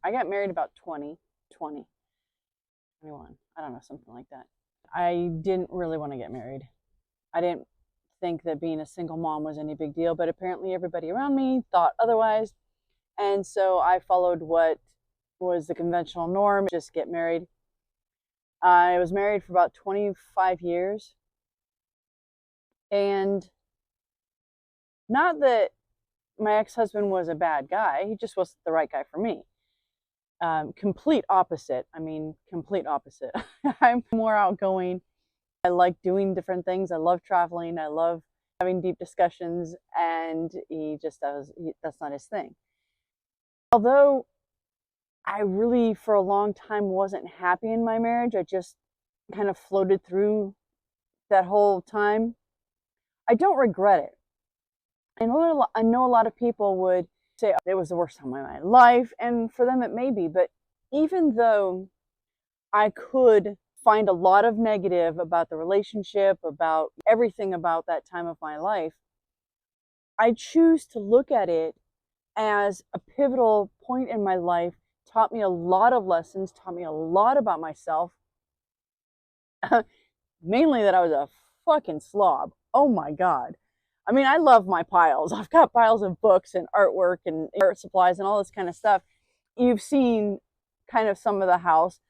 I got married about 20, 21. I don't know, something like that. I didn't really want to get married. I didn't think that being a single mom was any big deal, but apparently everybody around me thought otherwise. And so I followed what was the conventional norm, just get married. I was married for about 25 years. And not that my ex-husband was a bad guy, he just wasn't the right guy for me. Complete opposite. I mean, complete opposite. I'm more outgoing. I like doing different things. I love traveling. I love having deep discussions, and that's not his thing. Although I really, for a long time, wasn't happy in my marriage, I just kind of floated through that whole time. I don't regret it. I know a lot of people would say it was the worst time of my life, and for them it may be, but even though I could find a lot of negative about the relationship, about everything about that time of my life, I choose to look at it as a pivotal point in my life, taught me a lot of lessons, taught me a lot about myself. Mainly that I was a fucking slob. Oh my God. I mean, I love my piles. I've got piles of books and artwork and art supplies and all this kind of stuff. You've seen kind of some of the house.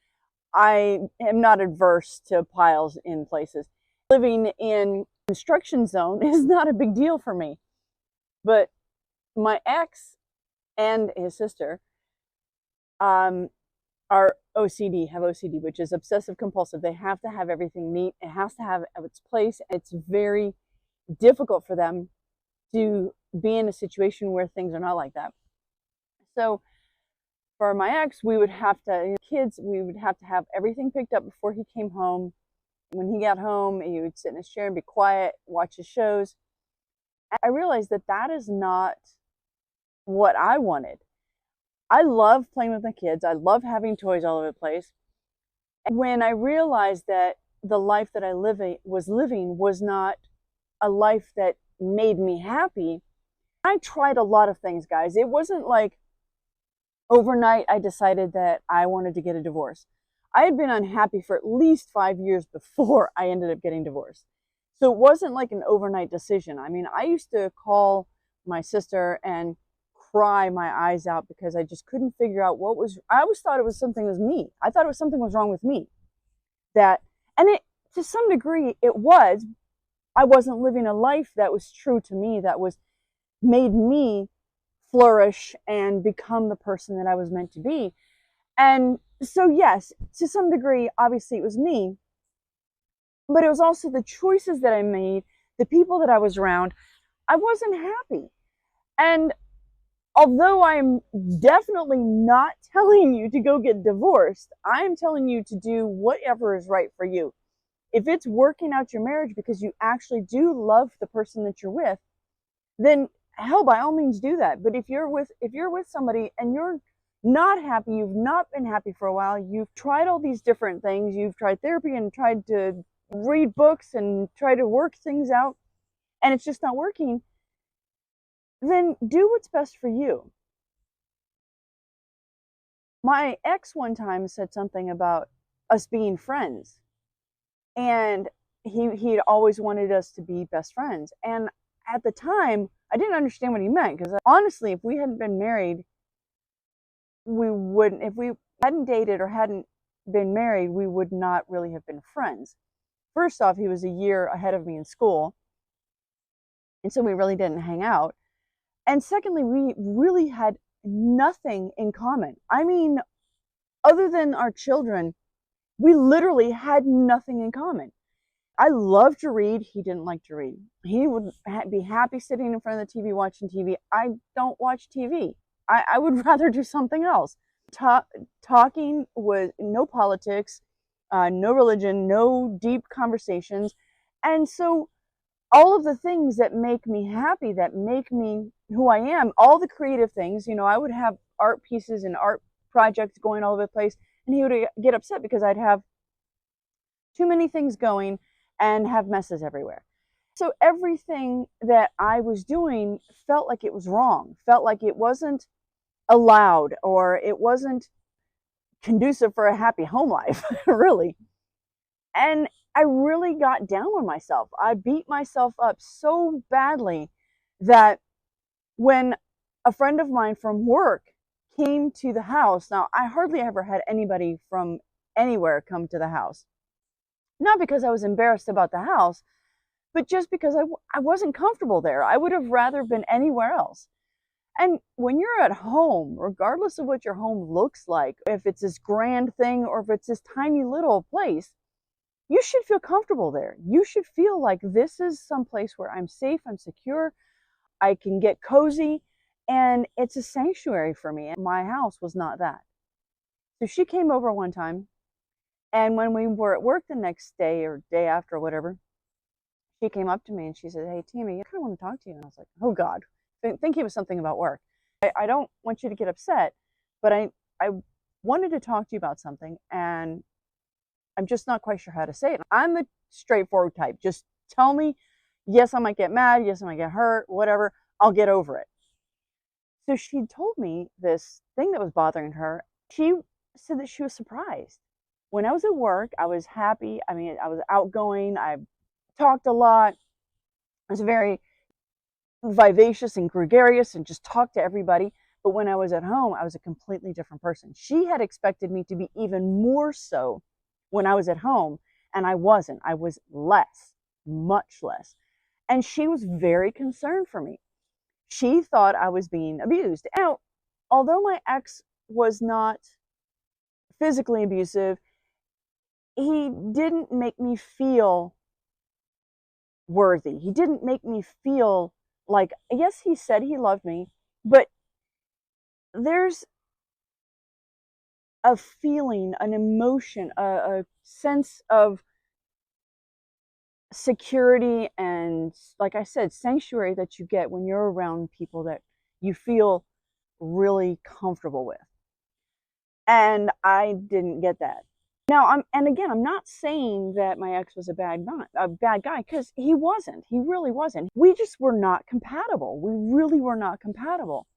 I am not adverse to piles in places. Living in construction zone is not a big deal for me. But my ex and his sister are OCD, have OCD, which is obsessive compulsive. They have to have everything neat. It has to have its place. It's very difficult for them to be in a situation where things are not like that. So for my ex, we would have to, kids, we would have to have everything picked up before he came home. When he got home, he would sit in his chair and be quiet, watch his shows. I realized that that is not what I wanted. I love playing with my kids. I love having toys all over the place. And when I realized that the life that I was living was not a life that made me happy, I tried a lot of things, guys. It wasn't like overnight I decided that I wanted to get a divorce. I had been unhappy for at least 5 years before I ended up getting divorced. So it wasn't like an overnight decision. I mean, I used to call my sister and cry my eyes out because I just couldn't figure out I always thought it was something was me. I thought it was something was wrong with me. And it, to some degree, it was. I wasn't living a life that was true to me, that made me flourish and become the person that I was meant to be. And so, yes, to some degree, obviously it was me, but it was also the choices that I made, the people that I was around. I wasn't happy. And although I'm definitely not telling you to go get divorced, I'm telling you to do whatever is right for you. If it's working out your marriage because you actually do love the person that you're with, then hell, by all means do that. But if you're with somebody and you're not happy, you've not been happy for a while, you've tried all these different things, you've tried therapy and tried to read books and try to work things out, and it's just not working, then do what's best for you. My ex one time said something about us being friends, and he'd always wanted us to be best friends. And at the time, I didn't understand what he meant, because honestly, if we hadn't been married, if we hadn't dated or hadn't been married, we would not really have been friends. First off, he was a year ahead of me in school, and so we really didn't hang out. And secondly, we really had nothing in common. I mean, other than our children, we literally had nothing in common. I loved to read. He didn't like to read. He would be happy sitting in front of the TV watching TV. I don't watch TV. I would rather do something else. Talking was no politics, no religion, no deep conversations. And so all of the things that make me happy, that make me who I am, all the creative things, I would have art pieces and art projects going all over the place, and he would get upset because I'd have too many things going and have messes everywhere. So everything that I was doing felt like it was wrong, felt like it wasn't allowed, or it wasn't conducive for a happy home life, really. And I really got down on myself. I beat myself up so badly that when a friend of mine from work came to the house, now I hardly ever had anybody from anywhere come to the house. Not because I was embarrassed about the house, but just because I wasn't comfortable there. I would have rather been anywhere else. And when you're at home, regardless of what your home looks like, if it's this grand thing or if it's this tiny little place, you should feel comfortable there. You should feel like this is some place where I'm safe, I'm secure, I can get cozy, and it's a sanctuary for me. And my house was not that. So she came over one time, and when we were at work the next day or day after or whatever, she came up to me and she said, "Hey, Tammy, I kind of want to talk to you." And I was like, "Oh God," thinking it was something about work. I don't want you to get upset, but I wanted to talk to you about something, and I'm just not quite sure how to say it. I'm the straightforward type. Just tell me, yes, I might get mad, yes, I might get hurt, whatever, I'll get over it. So she told me this thing that was bothering her. She said that she was surprised. When I was at work, I was happy. I mean, I was outgoing. I talked a lot. I was very vivacious and gregarious and just talked to everybody. But when I was at home, I was a completely different person. She had expected me to be even more so when I was at home, and I wasn't. I was less, much less. And she was very concerned for me. She thought I was being abused. Now, although my ex was not physically abusive, he didn't make me feel worthy. He didn't make me feel like, yes, he said he loved me, but there's a feeling, an emotion, a sense of security and, like I said, sanctuary that you get when you're around people that you feel really comfortable with. And I didn't get that. Now, I'm not saying that my ex was a bad guy, because he wasn't. He really wasn't. We just were not compatible. We really were not compatible.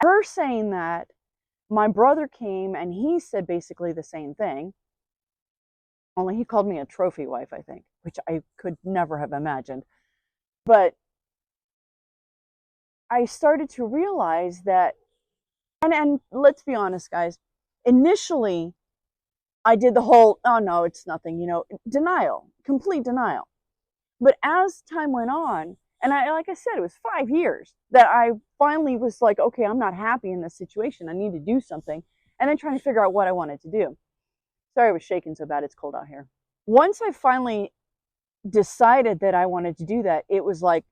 Her saying that, my brother came and he said basically the same thing, only he called me a trophy wife, I think, which I could never have imagined. But I started to realize that, and let's be honest, guys, initially I did the whole, oh no, it's nothing, denial, complete denial. But as time went on, and like I said, it was 5 years that I finally was like, okay, I'm not happy in this situation. I need to do something. And then trying to figure out what I wanted to do. Sorry, I was shaking so bad. It's cold out here. Once I finally decided that I wanted to do that, it was like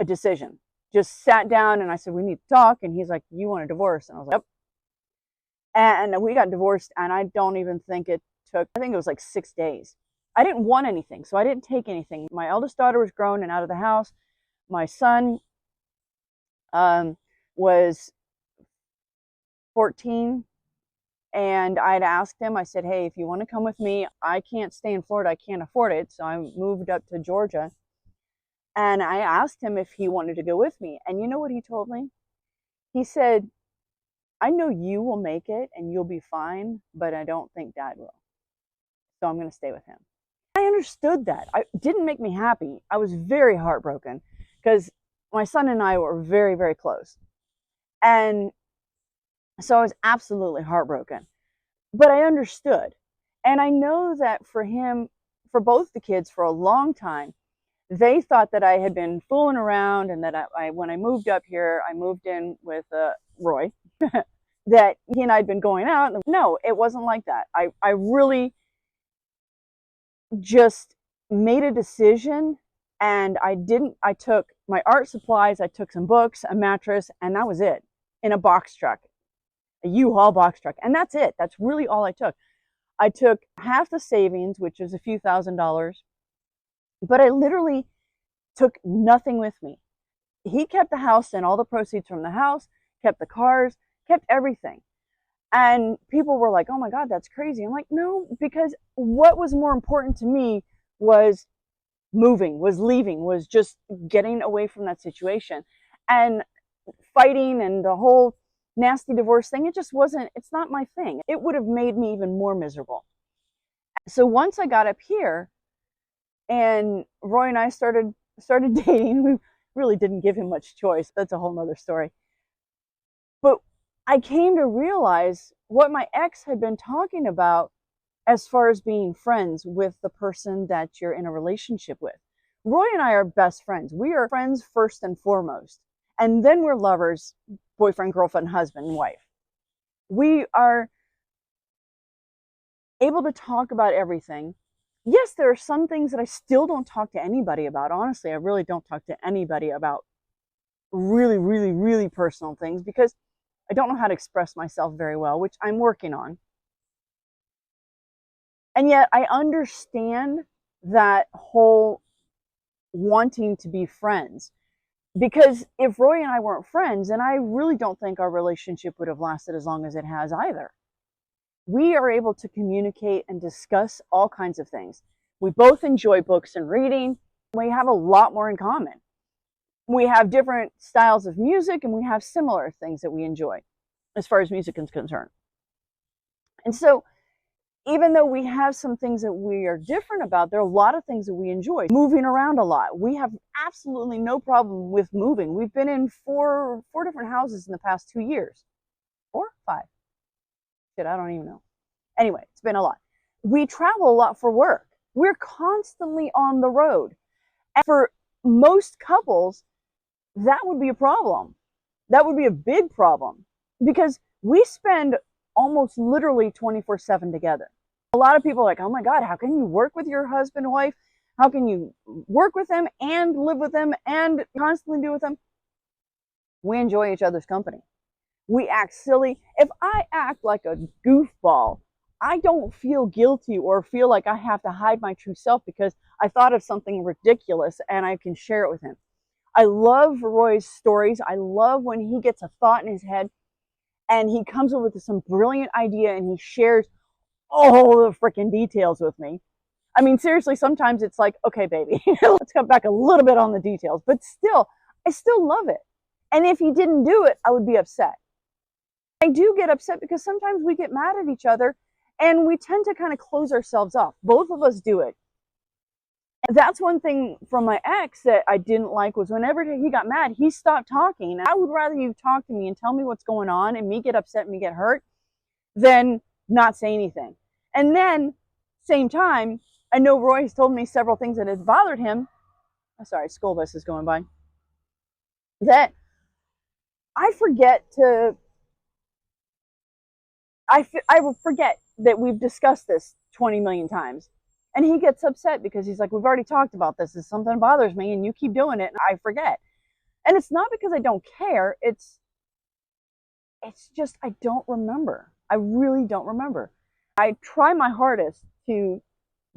a decision. Just sat down and I said, we need to talk. And he's like, you want a divorce? And I was like, yep. And we got divorced, and I don't even think it took, I think it was like 6 days. I didn't want anything, so I didn't take anything. My eldest daughter was grown and out of the house. My son was 14, and I'd asked him, I said, hey, if you want to come with me, I can't stay in Florida. I can't afford it. So I moved up to Georgia, and I asked him if he wanted to go with me. And you know what he told me? He said, I know you will make it and you'll be fine, but I don't think Dad will. So I'm going to stay with him. I understood that. It didn't make me happy. I was very heartbroken because my son and I were very, very close. And so I was absolutely heartbroken. But I understood. And I know that for him, for both the kids, for a long time, they thought that I had been fooling around, and that when I moved up here, I moved in with Roy, that he and I had been going out. No, it wasn't like that. I really just made a decision, and I took my art supplies, I took some books, a mattress, and that was it, in a box truck, a U-Haul box truck. And that's it. That's really all I took. I took half the savings, which was a few $1,000s, but I literally took nothing with me. He kept the house and all the proceeds from the house, kept the cars, kept everything. And people were like, oh my God, that's crazy. I'm like, no, because what was more important to me was moving, was leaving, was just getting away from that situation. And fighting and the whole nasty divorce thing. It just wasn't, it's not my thing. It would have made me even more miserable. So once I got up here and Roy and I started dating, we really didn't give him much choice. That's a whole nother story. But I came to realize what my ex had been talking about as far as being friends with the person that you're in a relationship with. Roy and I are best friends. We are friends first and foremost. And then we're lovers, boyfriend, girlfriend, husband, wife. We are able to talk about everything. Yes, there are some things that I still don't talk to anybody about. Honestly, I really don't talk to anybody about really, really, really personal things because I don't know how to express myself very well, which I'm working on. And yet I understand that whole wanting to be friends. Because if Roy and I weren't friends, and I really don't think our relationship would have lasted as long as it has either. We are able to communicate and discuss all kinds of things. We both enjoy books and reading. We have a lot more in common. We have different styles of music, and we have similar things that we enjoy as far as music is concerned. And so even though we have some things that we are different about, there are a lot of things that we enjoy. Moving around a lot. We have absolutely no problem with moving. We've been in four different houses in the past 2 years. 4, 5. Shit, I don't even know. Anyway, it's been a lot. We travel a lot for work. We're constantly on the road. And for most couples, that would be a problem. That would be a big problem because we spend almost literally 24/7 together. A lot of people are like, oh my God, how can you work with your husband and wife? How can you work with them and live with them and constantly be with them? We enjoy each other's company. We act silly. If I act like a goofball, I don't feel guilty or feel like I have to hide my true self because I thought of something ridiculous and I can share it with him. I love Roy's stories. I love when he gets a thought in his head and he comes up with some brilliant idea and he shares all the freaking details with me. I mean, seriously, sometimes it's like, okay, baby, let's cut back a little bit on the details, but still, I still love it. And if he didn't do it, I would be upset. I do get upset because sometimes we get mad at each other and we tend to kind of close ourselves off. Both of us do it. And that's one thing from my ex that I didn't like was whenever he got mad, he stopped talking. I would rather you talk to me and tell me what's going on and me get upset and me get hurt than not say anything. And then, same time, I know Roy has told me several things that has bothered him. Oh, sorry, school bus is going by. That I forget to, I will forget that we've discussed this 20 million times. And he gets upset because he's like, we've already talked about this. It's something that bothers me and you keep doing it and I forget. And it's not because I don't care. It's just I don't remember. I really don't remember. I try my hardest to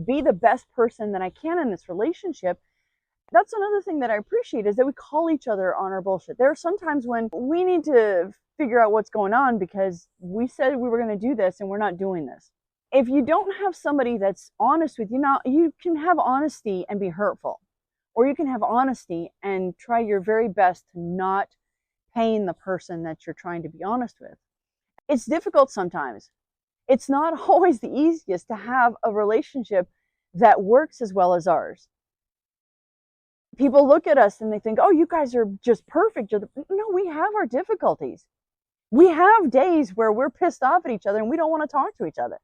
be the best person that I can in this relationship. That's another thing that I appreciate is that we call each other on our bullshit. There are some times when we need to figure out what's going on because we said we were going to do this and we're not doing this. If you don't have somebody that's honest with you, now you can have honesty and be hurtful, or you can have honesty and try your very best to not pain the person that you're trying to be honest with. It's difficult sometimes. It's not always the easiest to have a relationship that works as well as ours. People look at us and they think, oh, you guys are just perfect. No, we have our difficulties. We have days where we're pissed off at each other and we don't want to talk to each other.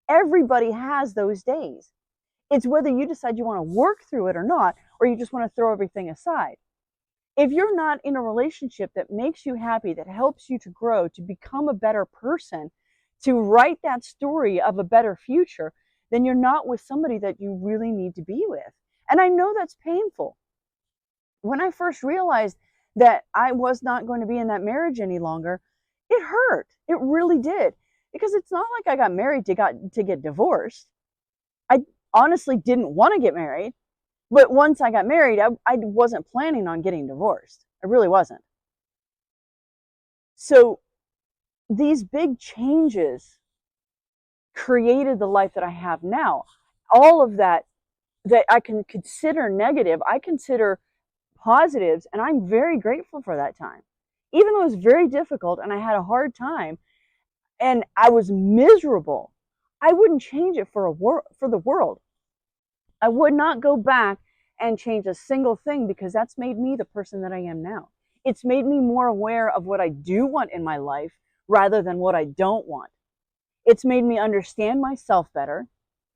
Everybody has those days. It's whether you decide you want to work through it or not, or you just want to throw everything aside. If you're not in a relationship that makes you happy, that helps you to grow, to become a better person, to write that story of a better future, then you're not with somebody that you really need to be with. And I know that's painful. When I first realized that I was not going to be in that marriage any longer, it hurt. It really did. Because it's not like I got married to get divorced. I honestly didn't want to get married. But once I got married, I wasn't planning on getting divorced. I really wasn't. So these big changes created the life that I have now. All of that I can consider negative, I consider positives, and I'm very grateful for that time. even though it was very difficult and I had a hard time and I was miserable, I wouldn't change it for the world. I would not go back and change a single thing, because that's made me the person that I am now. It's made me more aware of what I do want in my life rather than what I don't want. It's made me understand myself better.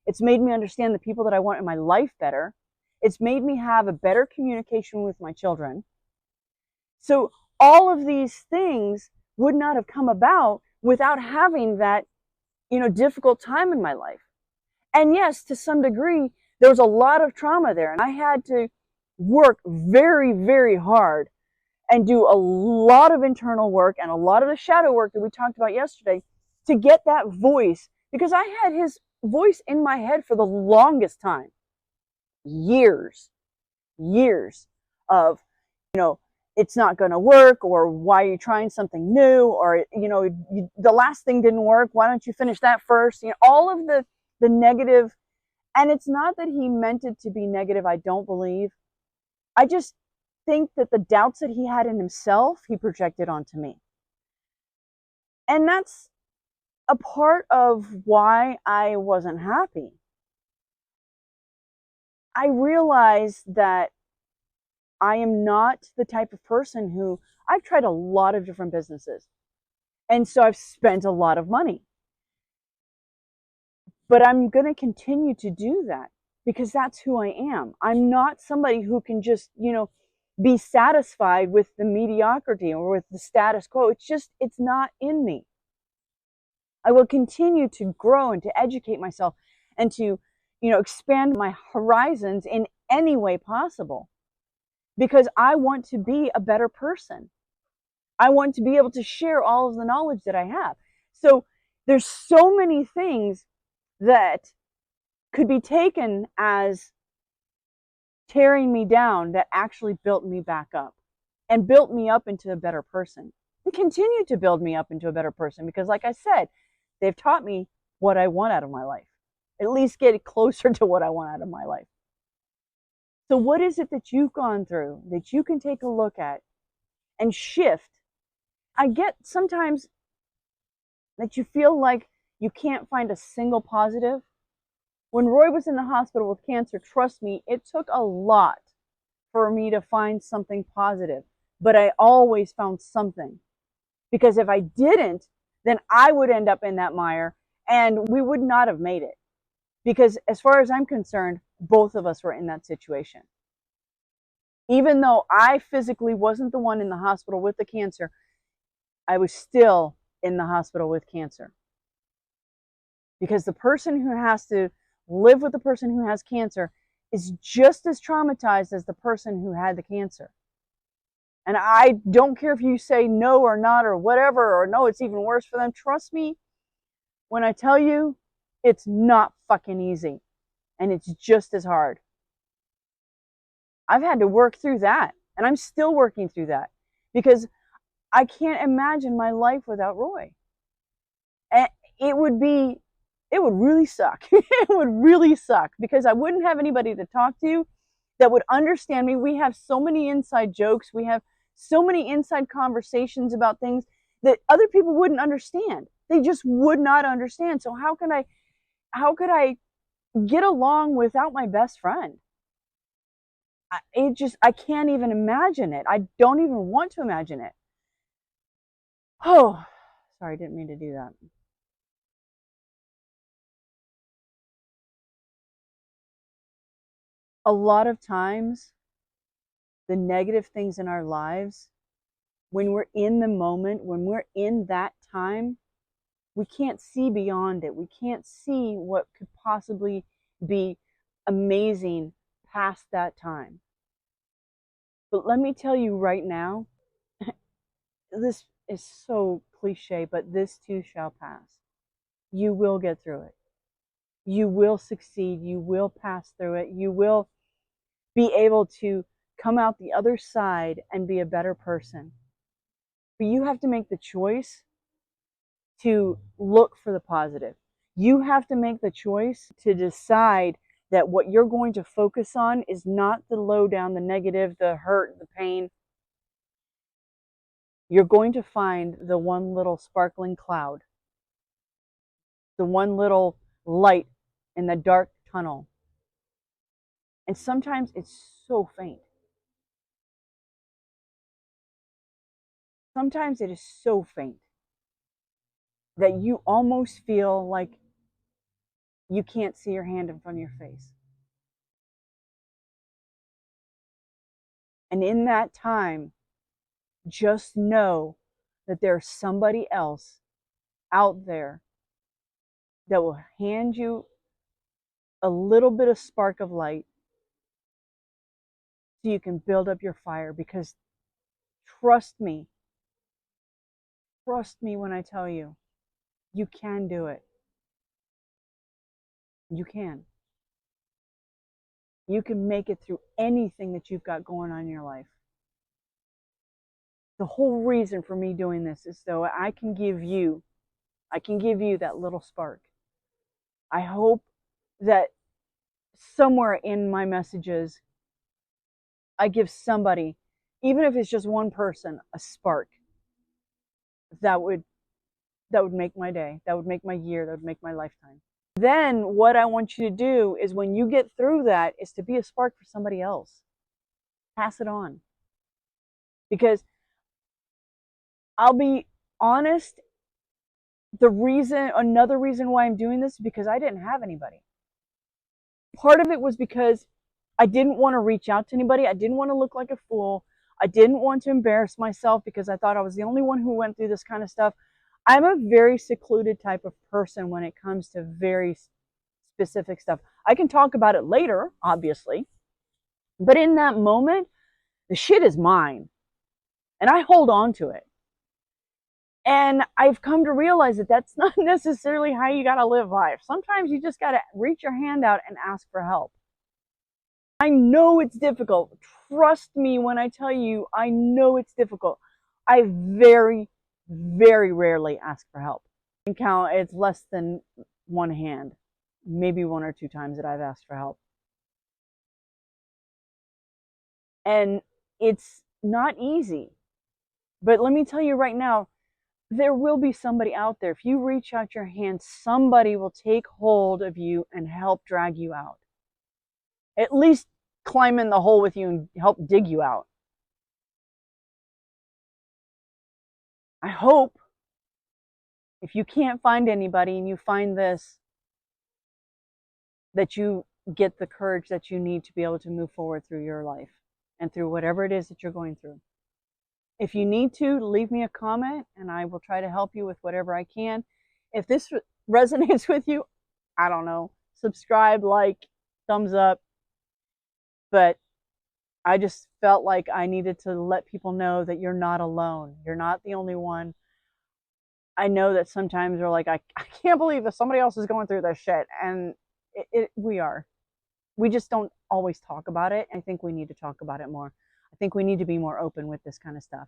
It's made me understand the people that I want in my life better. It's made me have a better communication with my children. So all of these things would not have come about without having that, difficult time in my life. And yes, to some degree, there was a lot of trauma there, and I had to work very, very hard and do a lot of internal work and a lot of the shadow work that we talked about yesterday to get that voice, because I had his voice in my head for the longest time. Years of, it's not going to work, or why are you trying something new, or, the last thing didn't work, why don't you finish that first? All of the negative. And it's not that he meant it to be negative, I don't believe. I just think that the doubts that he had in himself, he projected onto me. And that's a part of why I wasn't happy. I realized that I am not the type of person who, I've tried a lot of different businesses. And so I've spent a lot of money. But I'm going to continue to do that because that's who I am. I'm not somebody who can just, be satisfied with the mediocrity or with the status quo. It's not in me. I will continue to grow and to educate myself and to, expand my horizons in any way possible, because I want to be a better person. I want to be able to share all of the knowledge that I have. So there's so many things that could be taken as tearing me down that actually built me back up and built me up into a better person, and continue to build me up into a better person, because like I said, they've taught me what I want out of my life, at least get closer to what I want out of my life. So what is it that you've gone through that you can take a look at and shift? I get sometimes that you feel like you can't find a single positive. When Roy was in the hospital with cancer, trust me, it took a lot for me to find something positive. But I always found something. Because if I didn't, then I would end up in that mire and we would not have made it. Because as far as I'm concerned, both of us were in that situation. Even though I physically wasn't the one in the hospital with the cancer, I was still in the hospital with cancer. Because the person who has to live with the person who has cancer is just as traumatized as the person who had the cancer. And I don't care if you say no or not or whatever, or no, it's even worse for them. Trust me when I tell you, it's not fucking easy. And it's just as hard. I've had to work through that. And I'm still working through that. Because I can't imagine my life without Roy. And it would really suck. It would really suck, because I wouldn't have anybody to talk to that would understand me. We have so many inside jokes. We have so many inside conversations about things that other people wouldn't understand. They just would not understand. So how could I get along without my best friend? I can't even imagine it. I don't even want to imagine it. Oh, sorry, I didn't mean to do that. A lot of times, the negative things in our lives, when we're in the moment, when we're in that time, we can't see beyond it. We can't see what could possibly be amazing past that time. But let me tell you right now, this is so cliche, but this too shall pass. You will get through it. You will succeed. You will pass through it. You will be able to come out the other side and be a better person. But you have to make the choice to look for the positive. You have to make the choice to decide that what you're going to focus on is not the low down, the negative, the hurt, the pain. You're going to find the one little sparkling cloud, the one little light in the dark tunnel. And sometimes it's so faint. Sometimes it is so faint that you almost feel like you can't see your hand in front of your face. And in that time, just know that there's somebody else out there that will hand you a little bit of spark of light so you can build up your fire. Because trust me when I tell you, you can do it. You can. You can make it through anything that you've got going on in your life. The whole reason for me doing this is so I can give you that little spark. I hope that somewhere in my messages, I give somebody, even if it's just one person, a spark that would make my day, that would make my year, that would make my lifetime. Then what I want you to do is, when you get through that, is to be a spark for somebody else. Pass it on. Because I'll be honest, another reason why I'm doing this is because I didn't have anybody. Part of it was because I didn't want to reach out to anybody. I didn't want to look like a fool. I didn't want to embarrass myself because I thought I was the only one who went through this kind of stuff. I'm a very secluded type of person when it comes to very specific stuff. I can talk about it later, obviously, but in that moment, the shit is mine, and I hold on to it. And I've come to realize that that's not necessarily how you got to live life. Sometimes you just got to reach your hand out and ask for help. I know it's difficult. Trust me when I tell you, I know it's difficult. I very, very rarely ask for help. I can count, it's less than one hand, maybe one or two times that I've asked for help. And it's not easy. But let me tell you right now, there will be somebody out there. If you reach out your hand, somebody will take hold of you and help drag you out. At least climb in the hole with you and help dig you out. I hope if you can't find anybody and you find this, that you get the courage that you need to be able to move forward through your life and through whatever it is that you're going through. If you need to, leave me a comment and I will try to help you with whatever I can. If this resonates with you, I don't know, subscribe, like, thumbs up. But I just felt like I needed to let people know that you're not alone. You're not the only one. I know that sometimes we're like, I can't believe that somebody else is going through this shit. And we are. We just don't always talk about it. I think we need to talk about it more. I think we need to be more open with this kind of stuff.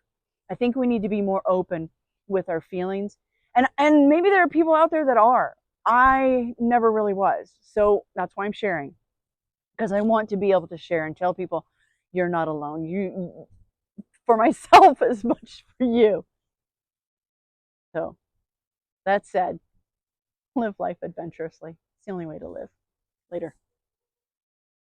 I think we need to be more open with our feelings. And maybe there are people out there that are. I never really was. So that's why I'm sharing. Because I want to be able to share and tell people you're not alone. You, for myself as much for you. So that said, live life adventurously. It's the only way to live. Later.